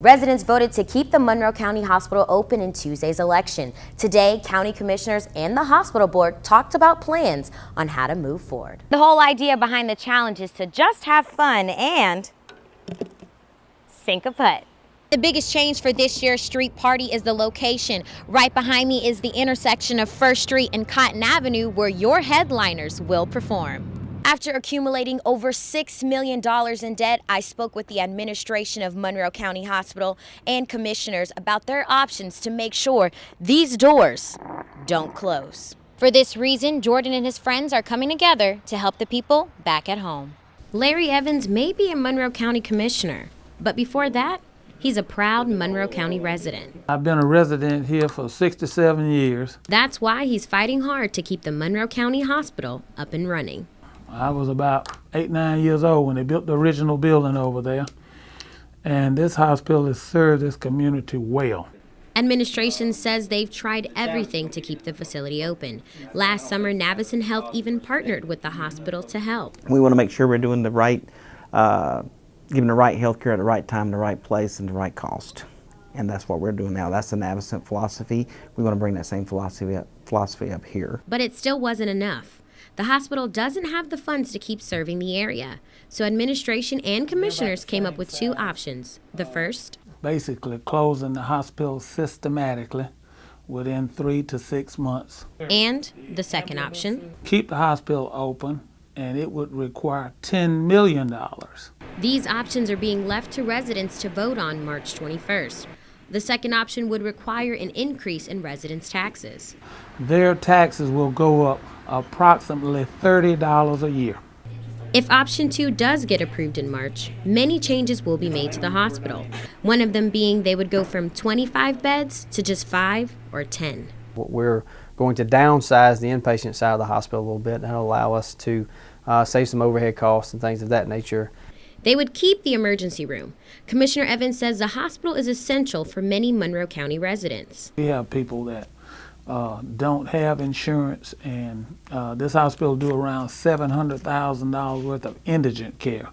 Residents voted to keep the Monroe County Hospital open in Tuesday's election. Today, county commissioners and the hospital board talked about plans on how to move forward. The whole idea behind the challenge is to just have fun and sink a putt. The biggest change for this year's street party is the location. Right behind me is the intersection of First Street and Cotton Avenue, where your headliners will perform. After accumulating over $6 million in debt, I spoke with the administration of Monroe County Hospital and commissioners about their options to make sure these doors don't close. For this reason, Jordan and his friends are coming together to help the people back at home. Larry Evans may be a Monroe County commissioner, but before that, he's a proud Monroe County resident. I've been a resident here for 67 years. That's why he's fighting hard to keep the Monroe County Hospital up and running. I was about 8-9 years old when they built the original building over there. And this hospital has served this community well. Administration says they've tried everything to keep the facility open. Last summer, Navison Health even partnered with the hospital to help. We want to make sure we're doing the right, giving the right health care at the right time, the right place, and the right cost. And that's what we're doing now. That's the Navison philosophy. We want to bring that same philosophy up here. But it still wasn't enough. The hospital doesn't have the funds to keep serving the area. So administration and commissioners came up with two options. The first, basically closing the hospital systematically within 3 to 6 months. And the second option, keep the hospital open, and it would require $10 million. These options are being left to residents to vote on March 21st. The second option would require an increase in residents' taxes. Their taxes will go up approximately $30 a year. If option 2 does get approved in March, many changes will be made to the hospital. One of them being they would go from 25 beds to just 5 or 10. We're going to downsize the inpatient side of the hospital a little bit, and that'll allow us to save some overhead costs and things of that nature. They would keep the emergency room. Commissioner Evans says the hospital is essential for many Monroe County residents. We have people that don't have insurance, and this hospital do around $700,000 worth of indigent care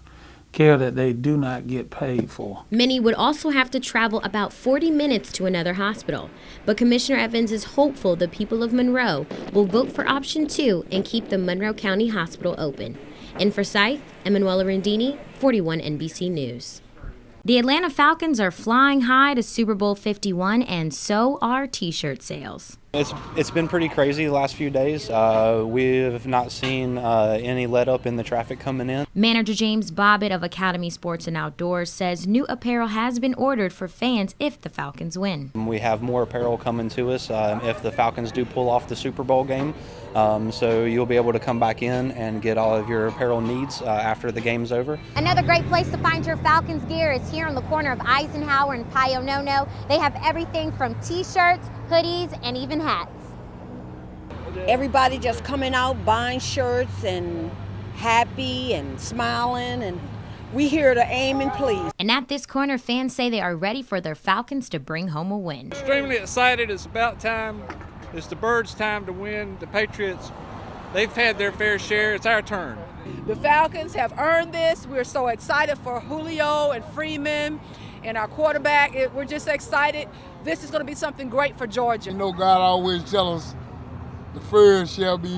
that they do not get paid for. Many would also have to travel about 40 minutes to another hospital. But Commissioner Evans is hopeful the people of Monroe will vote for option 2 and keep the Monroe County Hospital open. In Forsyth, Emanuela Rendini, 41 NBC News. The Atlanta Falcons are flying high to Super Bowl 51, and so are t-shirt sales. It's been pretty crazy the last few days. We have not seen any let up in the traffic coming in. Manager James Bobbitt of Academy Sports and Outdoors says new apparel has been ordered for fans if the Falcons win. We have more apparel coming to us if the Falcons do pull off the Super Bowl game. So you'll be able to come back in and get all of your apparel needs after the game's over. Another great place to find your Falcons gear is here on the corner of Eisenhower and Pio Nono. They have everything from t-shirts, hoodies, and even hats. Everybody just coming out buying shirts and happy and smiling, and we here to aim and please. And at this corner, fans say they are ready for their Falcons to bring home a win. Extremely excited. It's about time. It's the Birds' time to win. The Patriots, they've had their fair share. It's our turn. The Falcons have earned this. We're so excited for Julio and Freeman and our quarterback. We're just excited. This is going to be something great for Georgia. You know, God always tells us the first shall be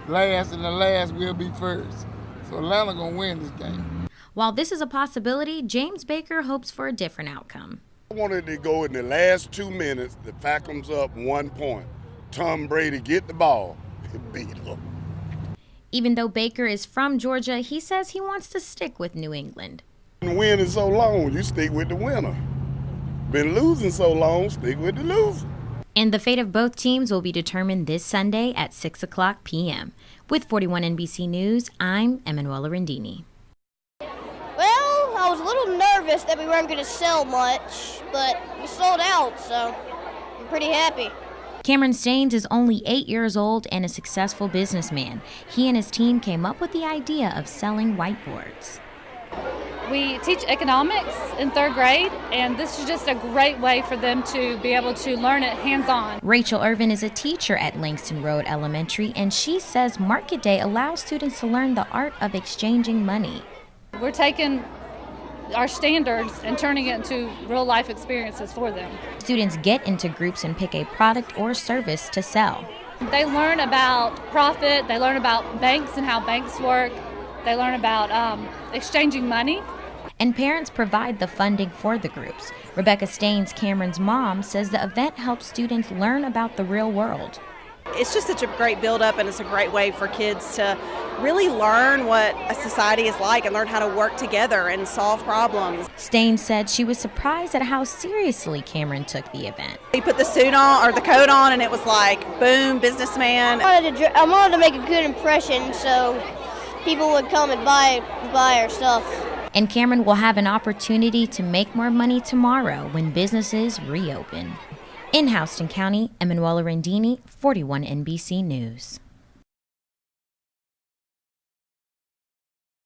last and the last will be first. So Atlanta going to win this game. While this is a possibility, James Baker hopes for a different outcome. I wanted to go in the last 2 minutes, the Falcons up 1 point. Tom Brady get the ball and beat them. Even though Baker is from Georgia, he says he wants to stick with New England. Winning so long, you stick with the winner. Been losing so long, stick with the loser. And the fate of both teams will be determined this Sunday at 6 o'clock p.m. With 41 NBC News, I'm Emanuela Rendini. Well, I was a little nervous that we weren't going to sell much, but we sold out, so I'm pretty happy. Cameron Staines is only 8 years old and a successful businessman. He and his team came up with the idea of selling whiteboards. We teach economics in 3rd grade, and this is just a great way for them to be able to learn it hands-on. Rachel Irvin is a teacher at Langston Road Elementary, and she says Market Day allows students to learn the art of exchanging money. We're taking our standards and turning it into real life experiences for them. Students get into groups and pick a product or service to sell. They learn about profit, they learn about banks and how banks work, they learn about exchanging money. And parents provide the funding for the groups. Rebecca Staines, Cameron's mom, says the event helps students learn about the real world. It's just such a great build-up, and it's a great way for kids to really learn what a society is like and learn how to work together and solve problems. Staines said she was surprised at how seriously Cameron took the event. He put the suit on, or the coat on, and it was like, boom, businessman. I wanted to make a good impression so people would come and buy our stuff. And Cameron will have an opportunity to make more money tomorrow when businesses reopen. In Houston County, Emanuela Rendini, 41 NBC News.